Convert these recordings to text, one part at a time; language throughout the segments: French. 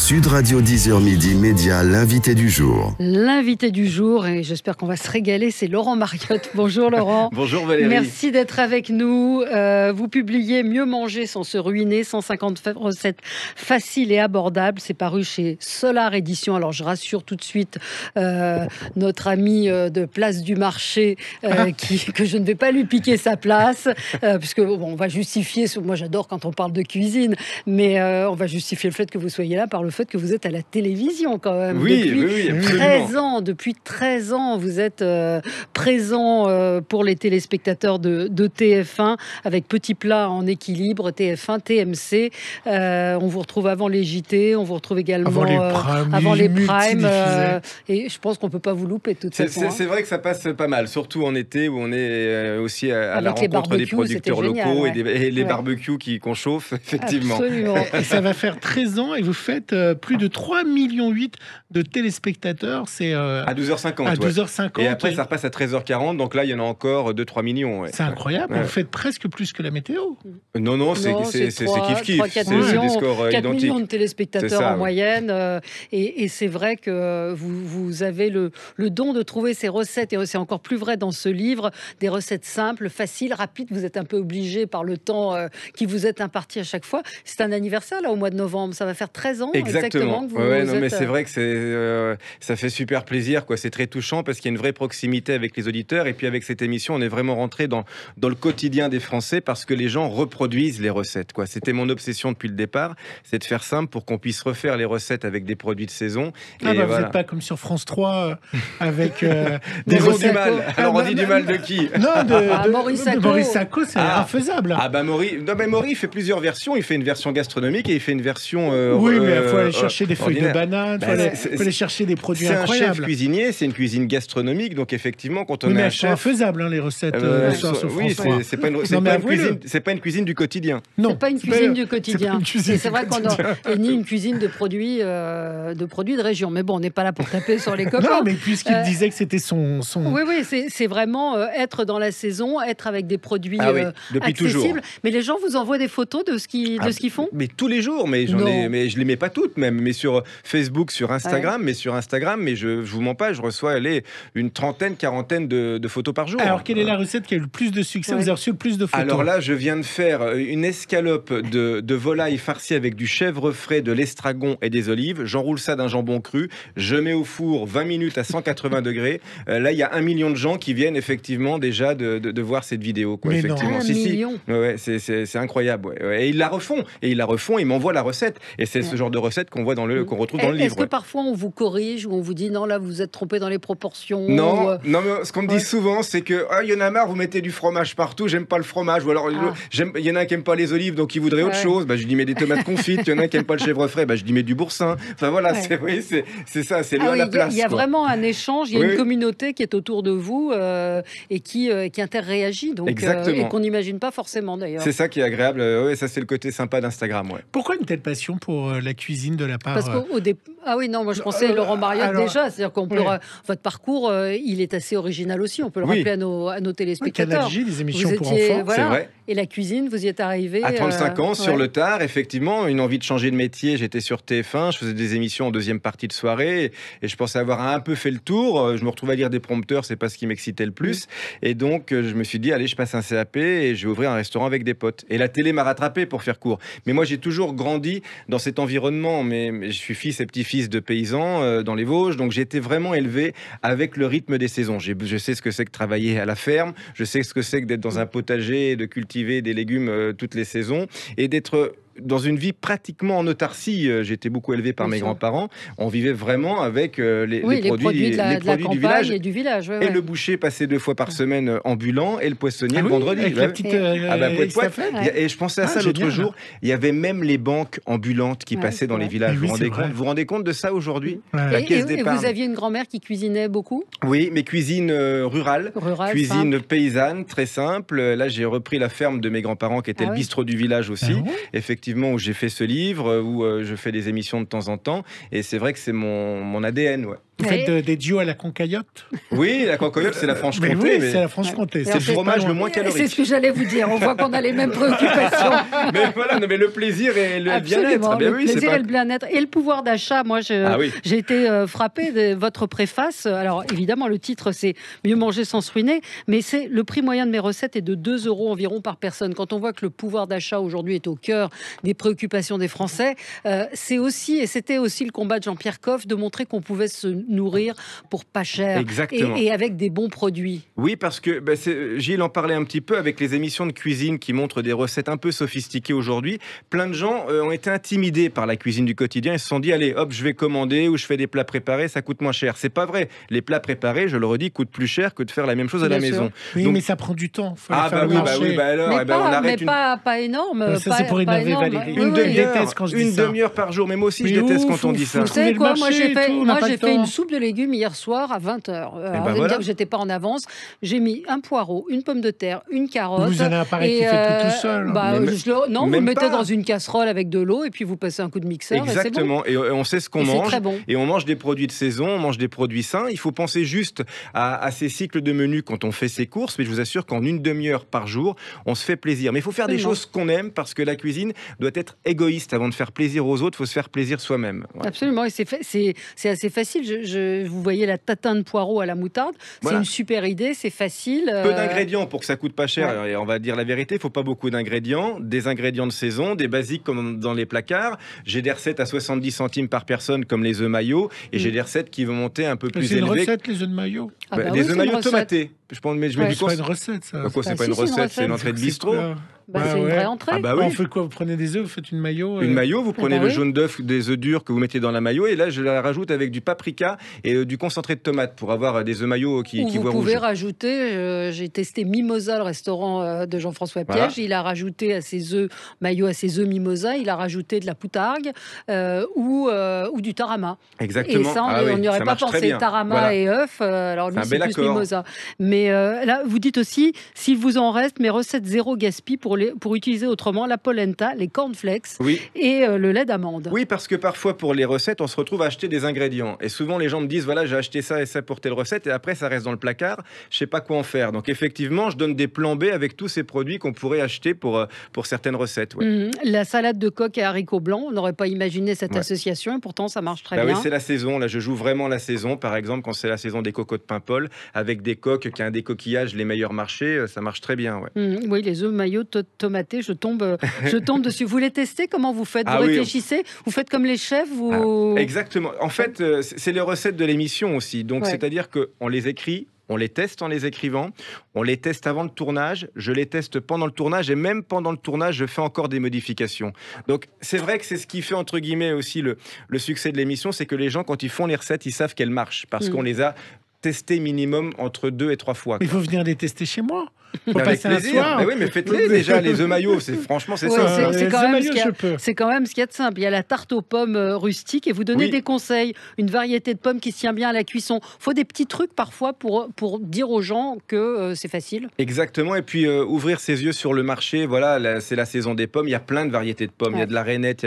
Sud Radio 10h midi Média, l'invité du jour. L'invité du jour, et j'espère qu'on va se régaler, c'est Laurent Mariotte. Bonjour Laurent. Bonjour Valérie. Merci d'être avec nous. Vous publiez Mieux manger sans se ruiner, 150 recettes faciles et abordables. C'est paru chez Solar Édition. Alors je rassure tout de suite notre ami de Place du Marché que je ne vais pas lui piquer sa place, puisque on va justifier, moi j'adore quand on parle de cuisine, mais on va justifier le fait que vous soyez là par le fait que vous êtes à la télévision quand même. Oui, Depuis 13 ans, vous êtes présent pour les téléspectateurs de TF1 avec Petit Plat en équilibre, TF1, TMC. On vous retrouve avant les JT, on vous retrouve également avant les primes. Et je pense qu'on ne peut pas vous louper de toute façon. C'est vrai que ça passe pas mal, surtout en été où on est aussi à la avec rencontre des producteurs locaux et les barbecues qu'on chauffe, effectivement. Absolument. Et ça va faire 13 ans et vous faites plus de 3,8 millions de téléspectateurs. C'est à 12h50. À 12h50. Et après, ça repasse à 13h40. Donc là, il y en a encore 2-3 millions. C'est incroyable. Vous faites presque plus que la météo. Non, c'est kiff-kiff. C'est des scores 4 identiques. millions de téléspectateurs en moyenne. Et c'est vrai que vous avez le don de trouver ces recettes. Et c'est encore plus vrai dans ce livre. Des recettes simples, faciles, rapides. Vous êtes un peu obligé par le temps qui vous est imparti à chaque fois. C'est un anniversaire là au mois de novembre. Ça va faire 13 ans exactement que vous êtes... mais c'est vrai que ça fait super plaisir, quoi. C'est très touchant parce qu'il y a une vraie proximité avec les auditeurs. Et puis avec cette émission, on est vraiment rentré dans le quotidien des Français parce que les gens reproduisent les recettes, quoi. C'était mon obsession depuis le départ, c'est de faire simple pour qu'on puisse refaire les recettes avec des produits de saison. Vous n'êtes pas comme sur France 3 avec des recettes du mal. Alors on dit du mal de qui? Non, de Maurice Sacco, c'est infaisable. Maurice fait plusieurs versions. Il fait une version gastronomique et il fait une version oui, mais il faut aller chercher des feuilles de banane, il faut aller chercher des produits incroyables. C'est un chef cuisinier, c'est une cuisine gastronomique, donc effectivement, quand on est un chef... C'est infaisable, les recettes sur France 3. C'est pas une cuisine du quotidien. Non, c'est pas une cuisine du quotidien. C'est vrai qu'on a ni une cuisine de produits de région. Mais bon, on n'est pas là pour taper sur les copains. Non, mais puisqu'il disait que c'était son... Oui, c'est vraiment être dans la saison, être avec des produits depuis accessibles. Toujours. Mais les gens vous envoient des photos de ce qu'ils font? Mais tous les jours, mais je les mets pas toutes même, mais sur Facebook, sur Instagram, mais je vous mens pas, je reçois une trentaine, quarantaine de photos par jour. Alors quelle est la recette qui a eu le plus de succès? Vous avez reçu le plus de photos? Alors là, je viens de faire une escalope de volaille farcie avec du chèvre frais, de l'estragon et des olives. J'enroule ça d'un jambon cru, je mets au four 20 minutes à 180 degrés. Là, il y a 1 million de gens qui viennent effectivement déjà de voir cette vidéo, quoi. Mais effectivement. Non. 1 million. C'est incroyable. Et ils la refont, ils m'envoient la recette. Et c'est ce genre de recette qu'on retrouve dans le livre. Est-ce que parfois on vous corrige ou on vous dit non, là vous êtes trompé dans les proportions? Non, mais ce qu'on me dit souvent, c'est que il y en a marre, vous mettez du fromage partout, j'aime pas le fromage. Ou alors il y en a qui aiment pas les olives, donc ils voudraient autre chose. Je dis mets des tomates confites. Il y en a qui aiment pas le chèvre frais, je dis mets du boursin. Enfin voilà, c'est ça, c'est loin la place. Il y a vraiment un échange, il y a une communauté qui est autour de vous et qui interréagit, donc et qu'on n'imagine pas forcément d'ailleurs. C'est ça qui est agréable. Ça c'est le côté sympa d'Instagram. Pourquoi une telle passion pour la cuisine de la part? Parce moi je pensais Laurent Mariotte déjà, c'est-à-dire qu'on peut votre parcours, il est assez original aussi. On peut le rappeler à nos téléspectateurs. Canal J, des émissions pour enfants, c'est vrai. Et la cuisine, vous y êtes arrivé à 35 ans sur le tard, effectivement, une envie de changer de métier. J'étais sur TF1, je faisais des émissions en deuxième partie de soirée et je pensais avoir un peu fait le tour. Je me retrouvais à lire des prompteurs, c'est pas ce qui m'excitait le plus. Et donc je me suis dit allez, je passe un CAP et je vais ouvrir un restaurant avec des potes. Et la télé m'a rattrapé pour faire court. Mais moi j'ai toujours grandi dans cet environnement. Mais je suis fils et petit-fils de paysans dans les Vosges, donc j'ai été vraiment élevé avec le rythme des saisons. Je sais ce que c'est que travailler à la ferme, je sais ce que c'est que d'être dans un potager et de cultiver des légumes toutes les saisons et d'être dans une vie pratiquement en autarcie. J'ai été beaucoup élevé par mes grands-parents. On vivait vraiment avec les produits du village. Et du village. Et le boucher passait 2 fois par semaine ambulant et le poissonnier le vendredi. Avec la petite Et je pensais à ça l'autre jour. Il y avait même les banques ambulantes qui passaient dans les villages. Vous vous rendez compte de ça aujourd'hui? La caisse d'épargne. Et vous aviez une grand-mère qui cuisinait beaucoup? Oui, mais cuisine rurale, cuisine simple. Paysanne, très simple. Là, j'ai repris la ferme de mes grands-parents qui était le bistrot du village aussi. Effectivement, où j'ai fait ce livre, où je fais des émissions de temps en temps. Et c'est vrai que c'est mon ADN, Vous faites des duos à la concaillotte? Oui, la concoyote, c'est la Franche-Comté. Oui, c'est la Franche-Comté. C'est le fromage le moins calorique. C'est ce que j'allais vous dire. On voit qu'on a les mêmes préoccupations. Mais voilà, mais le plaisir et le bien-être. Le plaisir et le bien-être. Et le pouvoir d'achat. Moi, j'ai été frappée de votre préface. Alors, évidemment, le titre, c'est Mieux manger sans se ruiner. Mais le prix moyen de mes recettes est de 2 € environ par personne. Quand on voit que le pouvoir d'achat aujourd'hui est au cœur des préoccupations des Français, c'était aussi le combat de Jean-Pierre Coff de montrer qu'on pouvait se nourrir pour pas cher. Exactement. Et avec des bons produits. Oui, parce que Gilles en parlait un petit peu avec les émissions de cuisine qui montrent des recettes un peu sophistiquées aujourd'hui. Plein de gens ont été intimidés par la cuisine du quotidien. Ils se sont dit, allez, hop, je vais commander ou je fais des plats préparés, ça coûte moins cher. C'est pas vrai. Les plats préparés, je le redis, coûtent plus cher que de faire la même chose à la maison. Oui, donc, mais ça prend du temps. Faut bah alors, mais on arrête pas énorme. Ça, c'est pour énerver Valérie. Une demi-heure par jour. Même aussi, je déteste quand on dit ça. Vous savez quoi, moi j'ai fait une soupe de légumes hier soir à 20h. Vous allez me dire que j'étais pas en avance. J'ai mis un poireau, une pomme de terre, une carotte. Vous avez un appareil qui fait tout seul. Non, vous le mettez dans une casserole avec de l'eau et puis vous passez un coup de mixeur. Exactement. Et on sait ce qu'on mange. Très bon. Et on mange des produits de saison, on mange des produits sains. Il faut penser juste à ces cycles de menus quand on fait ses courses. Mais je vous assure qu'en une demi-heure par jour, on se fait plaisir. Mais il faut faire des choses qu'on aime parce que la cuisine doit être égoïste. Avant de faire plaisir aux autres, il faut se faire plaisir soi-même. Ouais. Absolument. Et c'est assez facile. Vous voyez la tatin de poireau à la moutarde. C'est une super idée. C'est facile. Peu d'ingrédients pour que ça coûte pas cher. Ouais. Et on va dire la vérité, il faut pas beaucoup d'ingrédients. Des ingrédients de saison, des basiques comme dans les placards. J'ai des recettes à 70 centimes par personne comme les œufs maillots. Et j'ai des recettes qui vont monter un peu plus élevées. C'est une recette, les œufs de maillot? Les œufs maillots tomatés. C'est pas une recette, ça. C'est pas une recette, c'est une entrée de bistrot. C'est une vraie entrée. On fait quoi? Vous prenez des œufs, vous faites une maillot? Une maillot, vous prenez le jaune d'œuf, des œufs durs que vous mettez dans la maillot, et là je la rajoute avec du paprika et du concentré de tomate pour avoir des œufs maillots qui voient rouge. Vous pouvez rajouter, j'ai testé Mimosa, le restaurant de Jean-François Piège, il a rajouté à ses œufs maillot, à ses œufs Mimosa, il a rajouté de la poutargue ou du tarama. Exactement. Et ça, on n'y aurait pas pensé. Tarama et œufs, alors lui c'est plus Mimosa. Mais là, vous dites aussi, s'il vous en reste, mes recettes zéro gaspille pour utiliser autrement la polenta, les cornflakes et le lait d'amande. Oui, parce que parfois pour les recettes, on se retrouve à acheter des ingrédients. Et souvent les gens me disent, voilà, j'ai acheté ça et ça pour telle recette, et après ça reste dans le placard, je sais pas quoi en faire. Donc effectivement, je donne des plans B avec tous ces produits qu'on pourrait acheter pour certaines recettes. Ouais. La salade de coque et haricots blancs, on n'aurait pas imaginé cette association, et pourtant ça marche très bien. Oui, c'est la saison. Là, je joue vraiment la saison. Par exemple, quand c'est la saison des cocottes Paimpol, avec des coques qui ont des coquillages les meilleurs marchés, ça marche très bien. Ouais. Oui, les œufs maillots tomatés, je tombe dessus. Vous les testez? Comment vous faites? Vous réfléchissez? Vous faites comme les chefs? Exactement. En fait, c'est les recettes de l'émission aussi. Donc, c'est-à-dire qu'on les écrit, on les teste en les écrivant, on les teste avant le tournage, je les teste pendant le tournage, et même pendant le tournage, je fais encore des modifications. Donc, c'est vrai que c'est ce qui fait, entre guillemets, aussi le succès de l'émission, c'est que les gens, quand ils font les recettes, ils savent qu'elles marchent, parce qu'on les a testées minimum entre 2 et 3 fois. Il faut venir les tester chez moi. Avec plaisir. Mais oui, mais faites-les déjà, les œufs maillots. Franchement, c'est ça. C'est quand même ce qu'il y a de simple. Il y a la tarte aux pommes rustique et vous donnez des conseils. Une variété de pommes qui se tient bien à la cuisson. Il faut des petits trucs parfois pour dire aux gens que c'est facile. Exactement. Et puis ouvrir ses yeux sur le marché. Voilà, c'est la saison des pommes. Il y a plein de variétés de pommes. Il y a de la rainette, il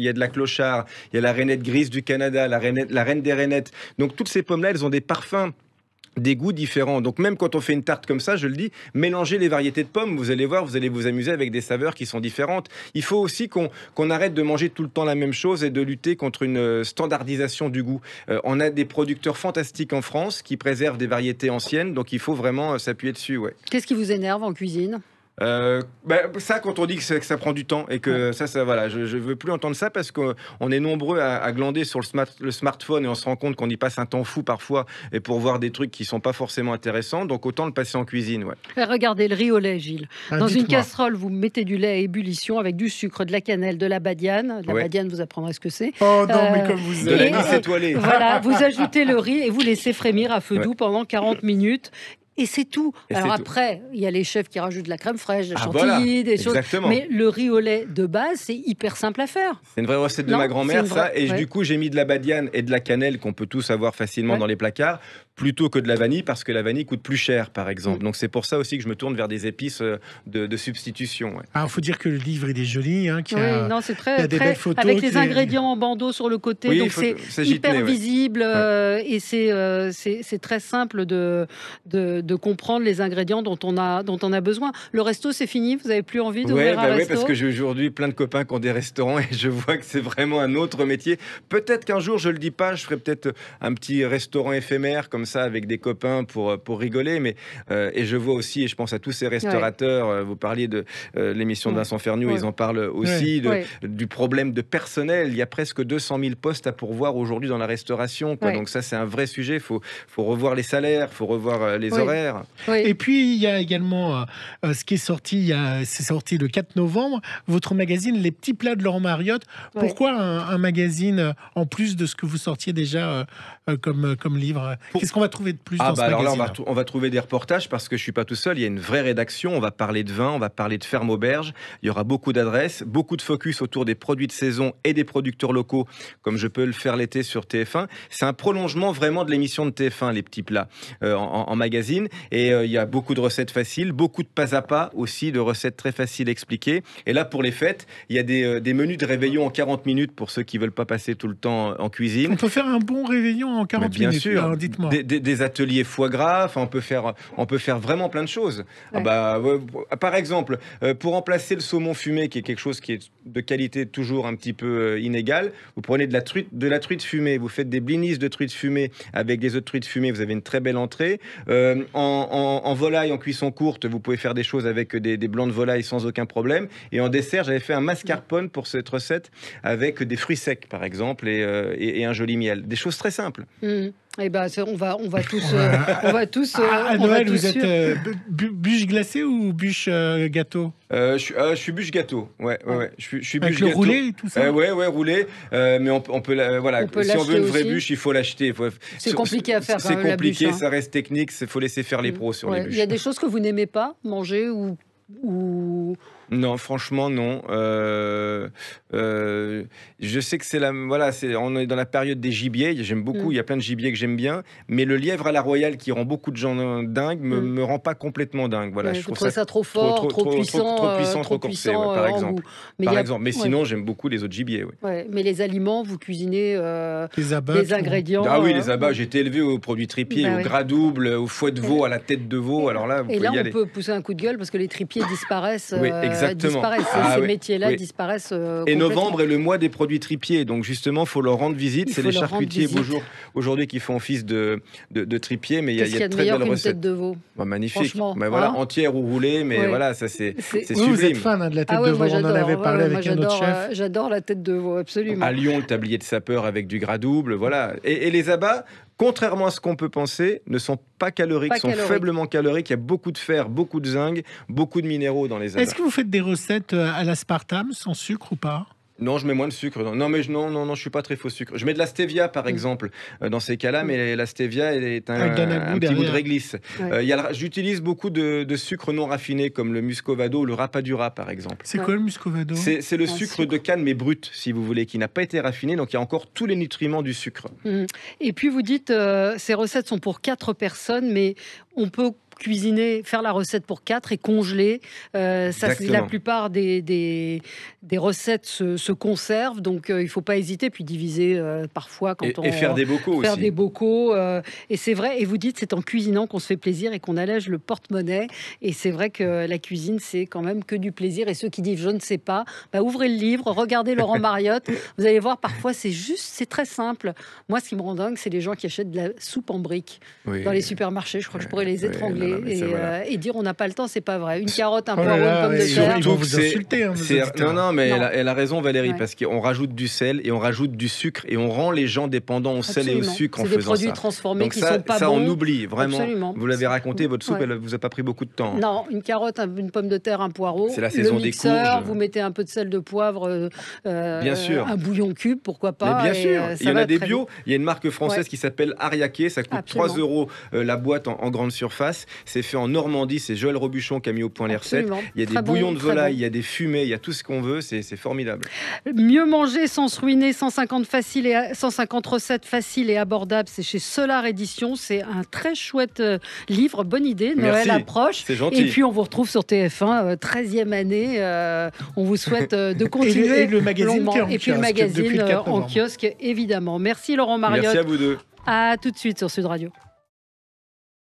y a de la clochard, il y a la rainette grise du Canada, la reine des rainettes. Donc toutes ces pommes-là, elles ont des parfums, des goûts différents. Donc même quand on fait une tarte comme ça, je le dis, mélangez les variétés de pommes, vous allez voir, vous allez vous amuser avec des saveurs qui sont différentes. Il faut aussi qu'on arrête de manger tout le temps la même chose et de lutter contre une standardisation du goût. On a des producteurs fantastiques en France qui préservent des variétés anciennes, donc il faut vraiment s'appuyer dessus. Ouais. Qu'est-ce qui vous énerve en cuisine ? Ça, quand on dit que ça prend du temps et que ça voilà, je veux plus entendre ça parce qu'on est nombreux à glander sur le smartphone et on se rend compte qu'on y passe un temps fou parfois et pour voir des trucs qui sont pas forcément intéressants, donc autant le passer en cuisine. Regardez le riz au lait, Gilles. Dans une casserole, vous mettez du lait à ébullition avec du sucre, de la cannelle, de la badiane. La badiane, vous apprendrez ce que c'est. Oh non, mais comme vous êtes. De l'anis étoilé. Voilà, vous ajoutez le riz et vous laissez frémir à feu doux pendant 40 minutes. Et c'est tout. Et Alors c'est tout. après, il y a les chefs qui rajoutent de la crème fraîche, de Ah, chantilly, voilà, des choses. exactement. Mais le riz au lait de base, c'est hyper simple à faire. C'est une vraie recette de Non, ma c'est grand-mère, une ça. vraie- Et ouais. du coup, j'ai mis de la badiane et de la cannelle qu'on peut tous avoir facilement Ouais. dans les placards, plutôt que de la vanille, parce que la vanille coûte plus cher, par exemple. Mm. Donc c'est pour ça aussi que je me tourne vers des épices de substitution. Ouais. Ah, faut dire que le livre il est joli, hein, qu'il y Oui, a- non, c'est il y a très, des très belles photos avec qui- les ingrédients en bandeau sur le côté, Oui, donc il faut- c'est s'agiter, hyper ouais. visible et c'est très simple de comprendre les ingrédients dont on a besoin. Le resto, c'est fini, vous avez plus envie d'ouvrir un Ouais, resto. parce que j'ai aujourd'hui plein de copains qui ont des restaurants et je vois que c'est vraiment un autre métier. Peut-être qu'un jour, je le dis pas, je ferai peut-être un petit restaurant éphémère comme ça avec des copains pour rigoler. Mais et je vois aussi, et je pense à tous ces restaurateurs. Vous parliez de l'émission de Ouais. Vincent Ferniou, Ouais. ils en parlent aussi Ouais. du problème de personnel. Il y a presque 200 000 postes à pourvoir aujourd'hui dans la restauration, quoi. Ouais. Donc ça, c'est un vrai sujet. Il faut revoir les salaires, il faut revoir les Oui. horaires. Oui. Et puis, il y a également ce qui est sorti, c'est sorti le 4 novembre, votre magazine Les Petits Plats de Laurent Mariotte. Ouais. Pourquoi un magazine en plus de ce que vous sortiez déjà comme livre? Qu'est-ce qu'on va trouver de plus dans ce Alors là, magazine? on va trouver des reportages parce que je suis pas tout seul. Il y a une vraie rédaction. On va parler de vin, on va parler de ferme auberge. Il y aura beaucoup d'adresses, beaucoup de focus autour des produits de saison et des producteurs locaux, comme je peux le faire l'été sur TF1. C'est un prolongement vraiment de l'émission de TF1, Les Petits Plats, en magazine. Et il y a beaucoup de recettes faciles, beaucoup de pas à pas aussi, de recettes très faciles à expliquer. Et là, pour les fêtes, il y a des menus de réveillon en 40 minutes pour ceux qui veulent pas passer tout le temps en cuisine. On peut faire un bon réveillon en 40 Mais bien minutes. sûr, Alors, dites-moi. des ateliers foie gras, enfin, on peut faire vraiment plein de choses. Ouais. Par exemple, pour remplacer le saumon fumé, qui est quelque chose qui est de qualité toujours un petit peu inégale, vous prenez de la truite fumée, vous faites des blinis de truite fumée avec des œufs de truite fumée, vous avez une très belle entrée. En volaille, en cuisson courte, vous pouvez faire des choses avec des blancs de volaille sans aucun problème. Et en dessert, j'avais fait un mascarpone pour cette recette avec des fruits secs, par exemple, et un joli miel. Des choses très simples. Eh ben, on va tous. À on va Noël, tous vous êtes suivre. bûche glacée ou bûche gâteau? Je suis bûche gâteau. Ouais. Je suis Avec bûche le gâteau. roulé et tout ça? Ouais, roulé. Mais on peut voilà. On peut Si on veut une l'acheter vraie aussi. bûche, il faut l'acheter. C'est compliqué à faire, quand C'est même, la compliqué, bûche, hein. ça reste technique. Il faut laisser faire les pros sur les Ouais. bûches. Il y a des choses que vous n'aimez pas manger ou... Non, franchement, non. Je sais que on est dans la période des gibiers. J'aime beaucoup. Il y a plein de gibiers que j'aime bien. Mais le lièvre à la royale qui rend beaucoup de gens dingues me rend pas complètement dingue. Voilà, Ouais, je vous trouve trouvez ça trop fort, trop puissant, trop corsé, ouais, par en exemple. goût. Par exemple. Mais sinon, j'aime beaucoup les autres gibiers. Ouais. Ouais, mais les aliments, vous cuisinez Les abats, des tout. ingrédients. Ah oui, les abats. J'ai été élevé aux produits tripiers, Bah au oui. gras double, au fouet de veau, à la tête de veau. Alors là, vous Et pouvez là, y on aller. peut pousser un coup de gueule parce que les tripiers disparaissent. Oui, exactement. Ces Oui, métiers-là oui. disparaissent. Et complètement. novembre est le mois des produits tripiers, donc justement, il faut leur rendre visite. Il C'est faut les leur rendre charcutiers visite. aujourd'hui qui font office de tripiers, mais il y Qu'est-ce qu'il y a a de de très meilleur belles qu'une recettes. tête de veau? Bah, magnifique. Franchement, Bah, voilà, hein. entière ou roulée, mais Ouais. voilà, ça c'est C'est- Oui, vous êtes sublime. fan de la tête Ah ouais, de veau. moi On en j'adore. avait parlé Ouais, moi, avec un autre chef. J'adore la tête de veau, absolument. À Lyon, le tablier de sapeur avec du gras double, voilà. Et les abats, contrairement à ce qu'on peut penser, ne sont pas caloriques, Pas sont caloriques. faiblement caloriques. Il y a beaucoup de fer, beaucoup de zinc, beaucoup de minéraux dans les abats. Est-ce que vous faites des recettes à l'aspartame, sans sucre ou pas? Non, je mets moins de sucre. Non, mais non, je suis pas très faux sucre. Je mets de la stevia, par exemple, dans ces cas-là, mais la stevia est Elle donne un goût petit goût de derrière. réglisse. Ouais. J'utilise beaucoup de sucre non raffiné, comme le muscovado ou le rapadura, par exemple. C'est Ouais. quoi le muscovado? C'est le Un sucre sucre. de canne, mais brut, si vous voulez, qui n'a pas été raffiné, donc il y a encore tous les nutriments du sucre. Et puis vous dites, ces recettes sont pour 4 personnes, mais on peut cuisiner, faire la recette pour 4 et congeler. Ça, c'est Exactement. la plupart des recettes se conservent, donc il ne faut pas hésiter, puis diviser parfois quand on Et faire des bocaux faire aussi. des bocaux. Et c'est vrai, et vous dites, c'est en cuisinant qu'on se fait plaisir et qu'on allège le porte-monnaie. Et c'est vrai que la cuisine, c'est quand même que du plaisir. Et ceux qui disent, je ne sais pas, bah, ouvrez le livre, regardez Laurent Mariotte. Vous allez voir, parfois, c'est très simple. Moi, ce qui me rend dingue, c'est les gens qui achètent de la soupe en briques Oui. dans les supermarchés. Je crois que je pourrais les Ouais, étrangler non, mais ça, voilà. et dire, on n'a pas le temps, c'est pas vrai. Une carotte, un Oh là poireau, là, une pomme de et terre. ils vont vous c'est- insulter, hein, vos c'est- auditeurs. non, mais Non. elle a raison, Valérie, Ouais. parce qu'on rajoute du sel et on rajoute du sucre et on rend les gens dépendants au sel et au Absolument. sucre en C'est des faisant produits ça. transformés Donc qui ça, sont pas ça bons. on oublie vraiment. Absolument. Vous l'avez raconté, votre soupe, Ouais. elle vous a pas pris beaucoup de temps. Non, une carotte, une pomme de terre, un poireau. C'est la le saison des mixeur, courges. vous mettez un peu de sel, de poivre, Bien sûr. un bouillon cube, pourquoi Mais pas. bien et, sûr, ça il y en va a des très bio. Il y a une marque française Ouais. qui s'appelle Ariake, ça coûte Absolument. 3 € la boîte en grande surface. C'est fait en Normandie. C'est Joël Robuchon qui a mis au point les recettes. Absolument. Il y a Très des bouillons bon, de très volaille, bon. il y a des fumées, il y a tout ce qu'on veut. C'est formidable. Mieux manger sans se ruiner, 150 recettes faciles et abordables. C'est chez Solar Édition. C'est un très chouette livre. Bonne idée. Noël Merci. approche. C'est gentil. Et puis on vous retrouve sur TF1, 13e année. On vous souhaite de continuer. Et le magazine longuement. qui est en Et puis le kiosque depuis magazine le 4 en novembre. kiosque, évidemment. Merci Laurent Mariotte. Merci à vous deux. À tout de suite sur Sud Radio.